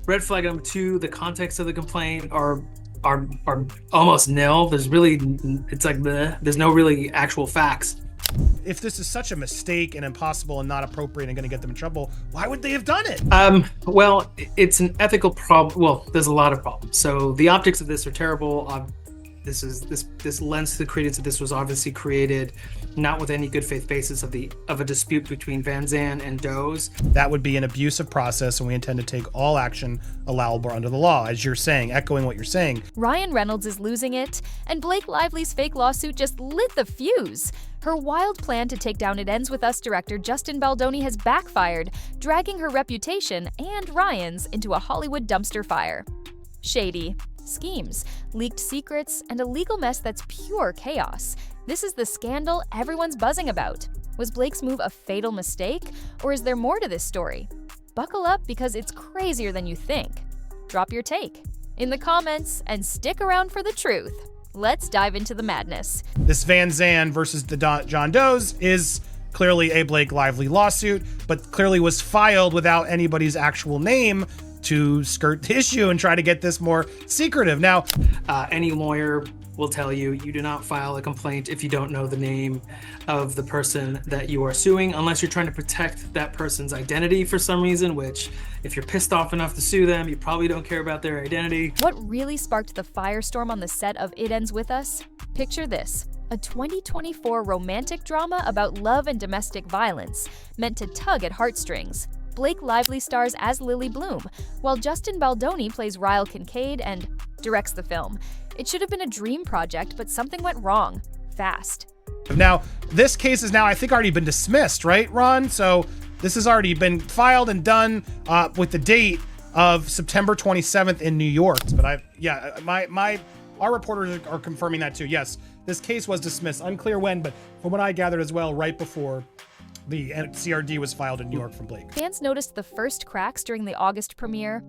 Red flag number two, the context of the complaint are almost nil. There's really, it's like there's no really actual facts. If this is such a mistake and impossible and not appropriate and going to get them in trouble, why would they have done it? Well, it's an ethical problem. Well, there's a lot of problems. So the optics of this are terrible. This lends to the credence that this was obviously created not with any good faith basis of a dispute between Vanzan and Doe's. That would be an abusive process, and we intend to take all action allowable under the law, as you're saying, echoing what you're saying. Ryan Reynolds is losing it, and Blake Lively's fake lawsuit just lit the fuse. Her wild plan to take down It Ends With Us director Justin Baldoni has backfired, dragging her reputation and Ryan's into a Hollywood dumpster fire. Shady. Schemes, leaked secrets, and a legal mess that's pure chaos. This is the scandal everyone's buzzing about. Was Blake's move a fatal mistake, or is there more to this story? Buckle up because it's crazier than you think. Drop your take in the comments and stick around for the truth. Let's dive into the madness. This Vanzan versus the John Doe's is clearly a Blake Lively lawsuit, but clearly was filed without anybody's actual name to skirt the issue and try to get this more secretive. Now, any lawyer will tell you do not file a complaint if you don't know the name of the person that you are suing, unless you're trying to protect that person's identity for some reason, which if you're pissed off enough to sue them, you probably don't care about their identity. What really sparked the firestorm on the set of It Ends With Us? Picture this. A 2024 romantic drama about love and domestic violence, meant to tug at heartstrings. Blake Lively stars as Lily Bloom, while Justin Baldoni plays Ryle Kincaid and directs the film. It should have been a dream project, but something went wrong. Fast. Now, this case is now, I think, already been dismissed, right, Ron? So this has already been filed and done with the date of September 27th in New York. But our reporters are confirming that too. Yes, this case was dismissed. Unclear when, but from what I gathered as well, right before the CRD was filed in New York from Blake. Fans noticed the first cracks during the August premiere.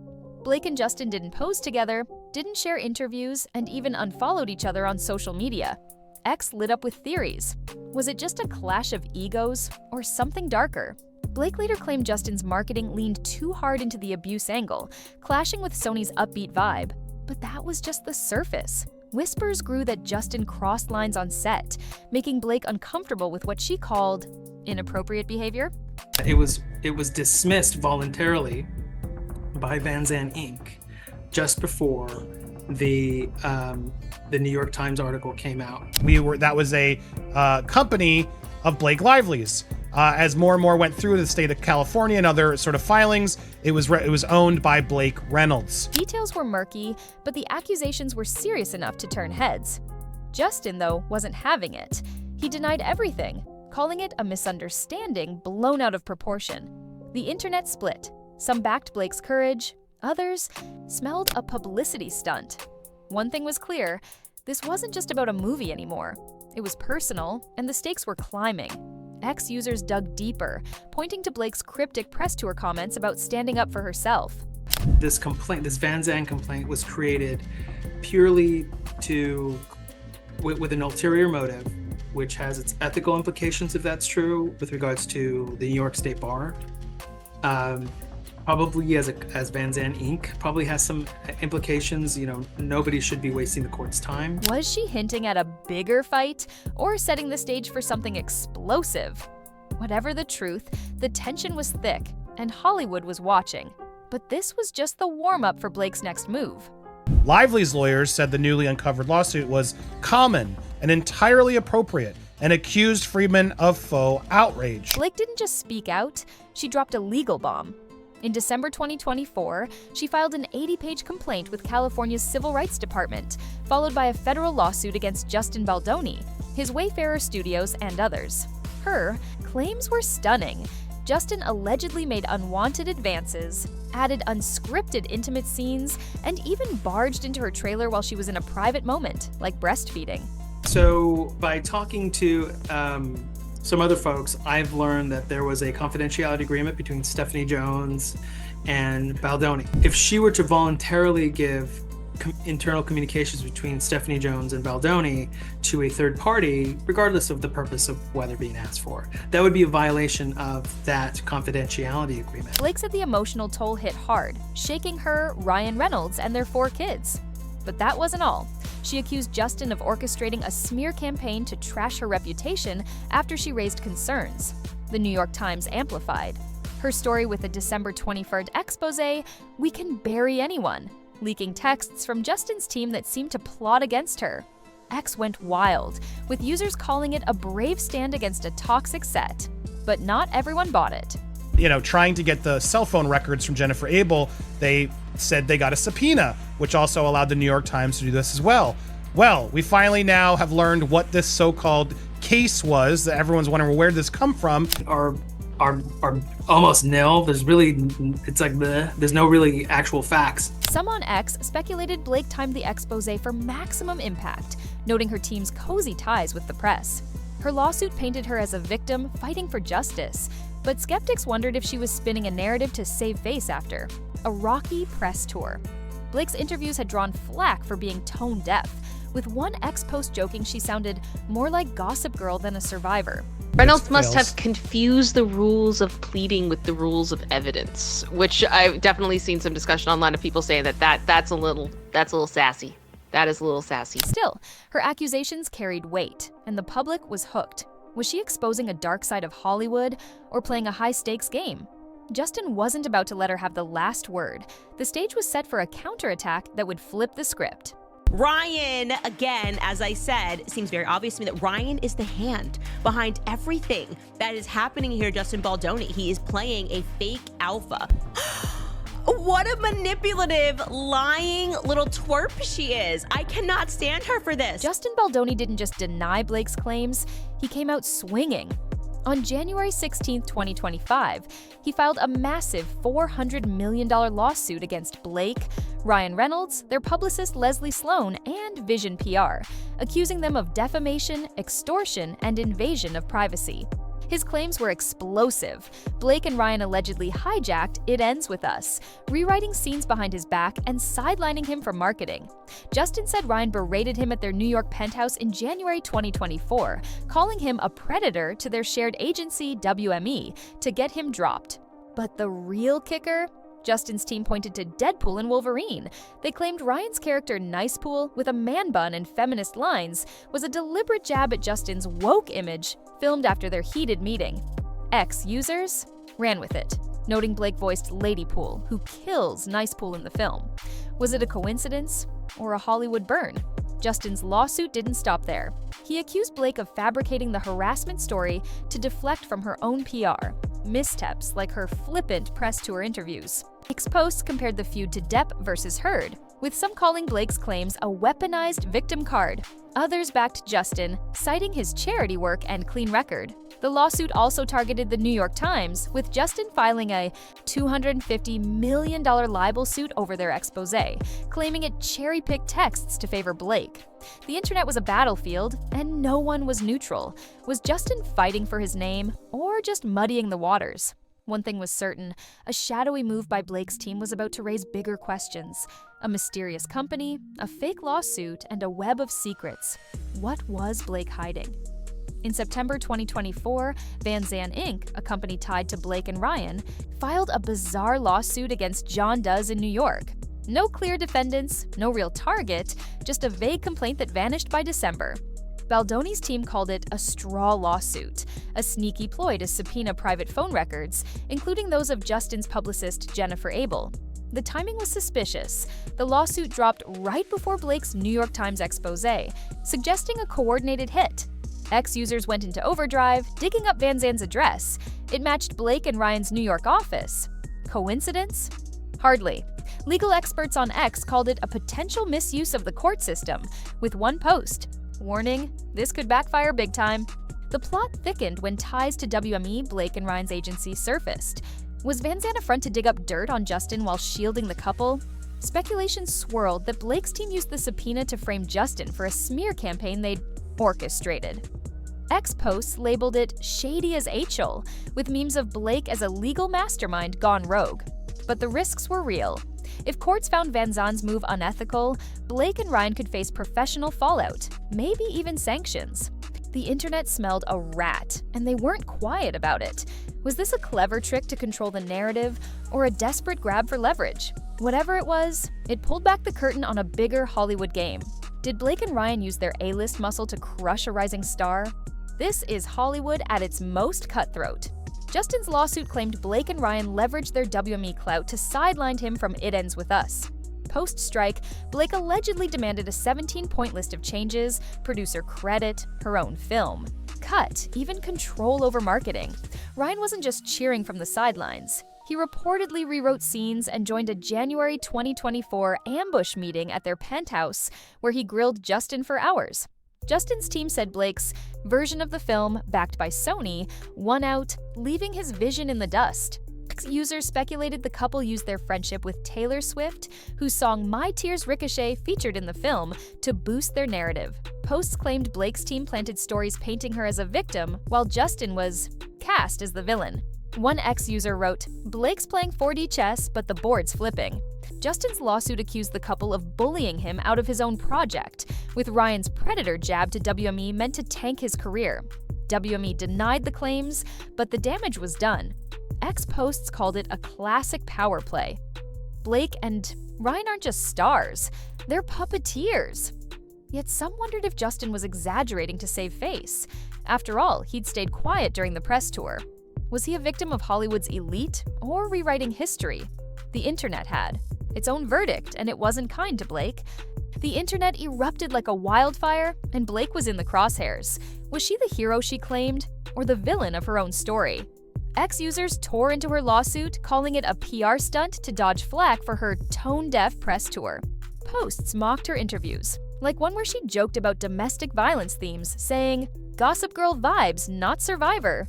Blake and Justin didn't pose together, didn't share interviews, and even unfollowed each other on social media. X lit up with theories. Was it just a clash of egos, or something darker? Blake later claimed Justin's marketing leaned too hard into the abuse angle, clashing with Sony's upbeat vibe. But that was just the surface. Whispers grew that Justin crossed lines on set, making Blake uncomfortable with what she called inappropriate behavior. It was dismissed voluntarily by Vanzan Inc. just before the New York Times article came out. That was a company of Blake Lively's. As more and more went through the state of California and other sort of filings, it was owned by Blake Reynolds. Details were murky, but the accusations were serious enough to turn heads. Justin, though, wasn't having it. He denied everything, calling it a misunderstanding blown out of proportion. The internet split. Some backed Blake's courage, others smelled a publicity stunt. One thing was clear, this wasn't just about a movie anymore. It was personal, and the stakes were climbing. Ex-users dug deeper, pointing to Blake's cryptic press tour comments about standing up for herself. This Vanzan complaint was created purely with an ulterior motive, which has its ethical implications, if that's true, with regards to the New York State Bar. Probably as Vanzan Inc. probably has some implications. Nobody should be wasting the court's time. Was she hinting at a bigger fight or setting the stage for something explosive? Whatever the truth, the tension was thick and Hollywood was watching. But this was just the warm-up for Blake's next move. Lively's lawyers said the newly uncovered lawsuit was common and entirely appropriate and accused Friedman of faux outrage. Blake didn't just speak out, she dropped a legal bomb. In December 2024, she filed an 80-page complaint with California's Civil Rights Department, followed by a federal lawsuit against Justin Baldoni, his Wayfarer Studios, and others. Her claims were stunning. Justin allegedly made unwanted advances, added unscripted intimate scenes, and even barged into her trailer while she was in a private moment, like breastfeeding. So by talking to some other folks, I've learned that there was a confidentiality agreement between Stephanie Jones and Baldoni. If she were to voluntarily give internal communications between Stephanie Jones and Baldoni to a third party, regardless of the purpose of whether being asked for. That would be a violation of that confidentiality agreement. Blake said the emotional toll hit hard, shaking her, Ryan Reynolds, and their 4 kids. But that wasn't all. She accused Justin of orchestrating a smear campaign to trash her reputation after she raised concerns. The New York Times amplified her story with a December 23rd expose, "We can bury anyone," leaking texts from Justin's team that seemed to plot against her. X went wild, with users calling it a brave stand against a toxic set. But not everyone bought it. Trying to get the cell phone records from Jennifer Abel, they said they got a subpoena, which also allowed the New York Times to do this as well. Well, we finally now have learned what this so-called case was that everyone's wondering, where did this come from? Are almost nil. There's no really actual facts. Some on X speculated Blake timed the expose for maximum impact, noting her team's cozy ties with the press. Her lawsuit painted her as a victim fighting for justice, but skeptics wondered if she was spinning a narrative to save face after a rocky press tour. Blake's interviews had drawn flack for being tone deaf, with one X post joking she sounded more like Gossip Girl than a survivor. Reynolds must have confused the rules of pleading with the rules of evidence, which I've definitely seen some discussion online of people saying that's a little sassy. That is a little sassy. Still, her accusations carried weight, and the public was hooked. Was she exposing a dark side of Hollywood or playing a high-stakes game? Justin wasn't about to let her have the last word. The stage was set for a counterattack that would flip the script. Ryan, again, as I said, it seems very obvious to me that Ryan is the hand behind everything that is happening here. Justin Baldoni, he is playing a fake alpha. What a manipulative, lying little twerp she is. I cannot stand her for this. Justin Baldoni didn't just deny Blake's claims, he came out swinging. On January 16, 2025, he filed a massive $400 million lawsuit against Blake, Ryan Reynolds, their publicist Leslie Sloan, and Vision PR, accusing them of defamation, extortion, and invasion of privacy. His claims were explosive. Blake and Ryan allegedly hijacked It Ends With Us, rewriting scenes behind his back and sidelining him for marketing. Justin said Ryan berated him at their New York penthouse in January 2024, calling him a predator to their shared agency, WME, to get him dropped. But the real kicker? Justin's team pointed to Deadpool and Wolverine. They claimed Ryan's character Nicepool, with a man bun and feminist lines, was a deliberate jab at Justin's woke image, filmed after their heated meeting. Ex-users ran with it, noting Blake voiced Ladypool, who kills Nicepool in the film. Was it a coincidence or a Hollywood burn? Justin's lawsuit didn't stop there. He accused Blake of fabricating the harassment story to deflect from her own PR. Missteps like her flippant press tour interviews. Blake's posts compared the feud to Depp versus Heard, with some calling Blake's claims a weaponized victim card. Others backed Justin, citing his charity work and clean record. The lawsuit also targeted the New York Times, with Justin filing a $250 million libel suit over their expose, claiming it cherry-picked texts to favor Blake. The internet was a battlefield, and no one was neutral. Was Justin fighting for his name, or just muddying the waters? One thing was certain, a shadowy move by Blake's team was about to raise bigger questions. A mysterious company, a fake lawsuit, and a web of secrets. What was Blake hiding? In September 2024, Vanzan Inc., a company tied to Blake and Ryan, filed a bizarre lawsuit against John Does in New York. No clear defendants, no real target, just a vague complaint that vanished by December. Baldoni's team called it a straw lawsuit, a sneaky ploy to subpoena private phone records, including those of Justin's publicist Jennifer Abel. The timing was suspicious. The lawsuit dropped right before Blake's New York Times expose, suggesting a coordinated hit. Ex-users went into overdrive, digging up Vanzan's address. It matched Blake and Ryan's New York office. Coincidence? Hardly. Legal experts on X called it a potential misuse of the court system, with one post. Warning, this could backfire big time. The plot thickened when ties to WME, Blake and Ryan's agency, surfaced. Was Vanzan a front to dig up dirt on Justin while shielding the couple? Speculation swirled that Blake's team used the subpoena to frame Justin for a smear campaign they'd orchestrated. X posts labeled it Shady as HL, with memes of Blake as a legal mastermind gone rogue. But the risks were real. If courts found Vanzan's move unethical, Blake and Ryan could face professional fallout, maybe even sanctions. The internet smelled a rat, and they weren't quiet about it. Was this a clever trick to control the narrative, or a desperate grab for leverage? Whatever it was, it pulled back the curtain on a bigger Hollywood game. Did Blake and Ryan use their A-list muscle to crush a rising star? This is Hollywood at its most cutthroat. Justin's lawsuit claimed Blake and Ryan leveraged their WME clout to sideline him from It Ends With Us. Post-strike, Blake allegedly demanded a 17-point list of changes, producer credit, her own film, cut, even control over marketing. Ryan wasn't just cheering from the sidelines. He reportedly rewrote scenes and joined a January 2024 ambush meeting at their penthouse where he grilled Justin for hours. Justin's team said Blake's version of the film, backed by Sony, won out, leaving his vision in the dust. Users speculated the couple used their friendship with Taylor Swift, whose song My Tears Ricochet featured in the film, to boost their narrative. Posts claimed Blake's team planted stories painting her as a victim, while Justin was cast as the villain. One ex-user wrote, "Blake's playing 4D chess, but the board's flipping." Justin's lawsuit accused the couple of bullying him out of his own project, with Ryan's Predator jab to WME meant to tank his career. WME denied the claims, but the damage was done. Ex-posts called it a classic power play. Blake and Ryan aren't just stars, they're puppeteers. Yet some wondered if Justin was exaggerating to save face. After all, he'd stayed quiet during the press tour. Was he a victim of Hollywood's elite, or rewriting history? The internet had its own verdict, and it wasn't kind to Blake. The internet erupted like a wildfire, and Blake was in the crosshairs. Was she the hero she claimed, or the villain of her own story? Ex-users tore into her lawsuit, calling it a PR stunt to dodge flack for her tone-deaf press tour. Posts mocked her interviews, like one where she joked about domestic violence themes, saying, "Gossip Girl vibes, not Survivor."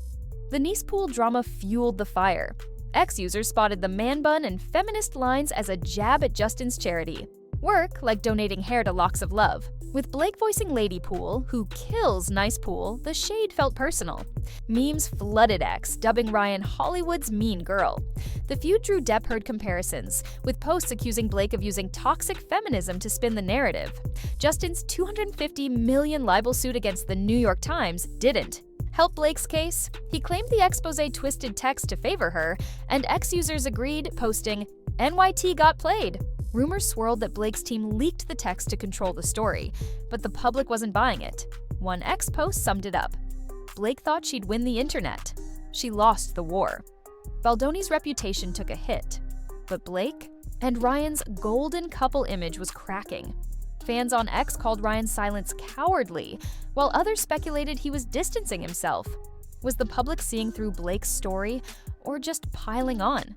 The niece pool drama fueled the fire. Ex-users spotted the man bun and feminist lines as a jab at Justin's charity. Work, like donating hair to Locks of Love. With Blake voicing Lady Pool, who kills Nice Pool, the shade felt personal. Memes flooded X, dubbing Ryan Hollywood's mean girl. The feud drew Depp-Heard comparisons, with posts accusing Blake of using toxic feminism to spin the narrative. Justin's $250 million libel suit against the New York Times didn't help Blake's case. He claimed the expose twisted text to favor her, and ex-users agreed, posting, "NYT got played." Rumors swirled that Blake's team leaked the text to control the story, but the public wasn't buying it. One ex-post summed it up. Blake thought she'd win the internet. She lost the war. Baldoni's reputation took a hit, but Blake and Ryan's golden couple image was cracking. Fans on X called Ryan's silence cowardly, while others speculated he was distancing himself. Was the public seeing through Blake's story, or just piling on?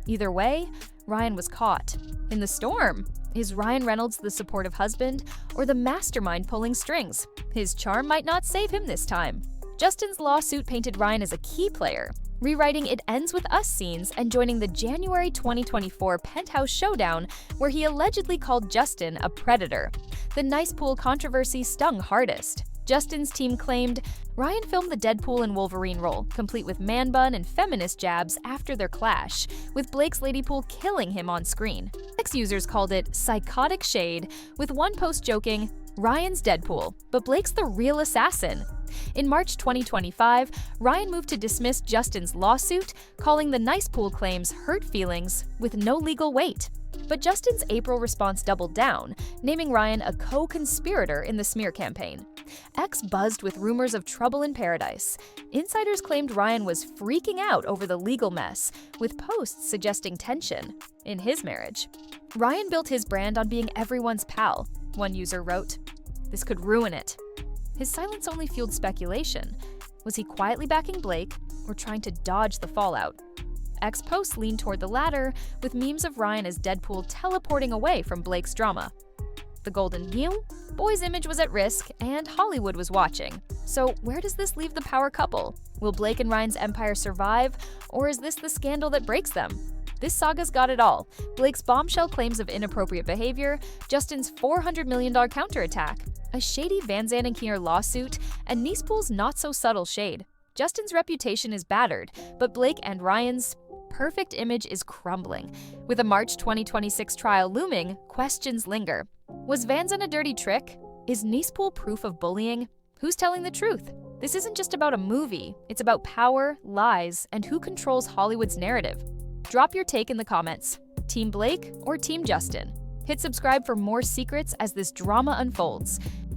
Either way, Ryan was caught. In the storm, is Ryan Reynolds the supportive husband, or the mastermind pulling strings? His charm might not save him this time. Justin's lawsuit painted Ryan as a key player, rewriting It Ends With Us scenes and joining the January 2024 penthouse showdown where he allegedly called Justin a predator. The Nice Pool controversy stung hardest. Justin's team claimed Ryan filmed the Deadpool and Wolverine role, complete with man bun and feminist jabs after their clash, with Blake's Lady Pool killing him on screen. Ex-users called it psychotic shade, with one post joking, "Ryan's Deadpool, but Blake's the real assassin." In March 2025, Ryan moved to dismiss Justin's lawsuit, calling the Nice Pool claims hurt feelings with no legal weight. But Justin's April response doubled down, naming Ryan a co-conspirator in the smear campaign. X buzzed with rumors of trouble in paradise. Insiders claimed Ryan was freaking out over the legal mess, with posts suggesting tension in his marriage. Ryan built his brand on being everyone's pal, one user wrote. This could ruin it. His silence only fueled speculation. Was he quietly backing Blake, or trying to dodge the fallout? X-posts leaned toward the latter, with memes of Ryan as Deadpool teleporting away from Blake's drama. The Golden Mew? Boy's image was at risk, and Hollywood was watching. So where does this leave the power couple? Will Blake and Ryan's empire survive, or is this the scandal that breaks them? This saga's got it all. Blake's bombshell claims of inappropriate behavior, Justin's $400 million counterattack, a shady Vanzan Inc lawsuit, and Nice Pool's not-so-subtle shade. Justin's reputation is battered, but Blake and Ryan's perfect image is crumbling. With a March 2026 trial looming, questions linger. Was Vanzan a dirty trick? Is Nicepool proof of bullying? Who's telling the truth? This isn't just about a movie. It's about power, lies, and who controls Hollywood's narrative. Drop your take in the comments. Team Blake or Team Justin? Hit subscribe for more secrets as this drama unfolds.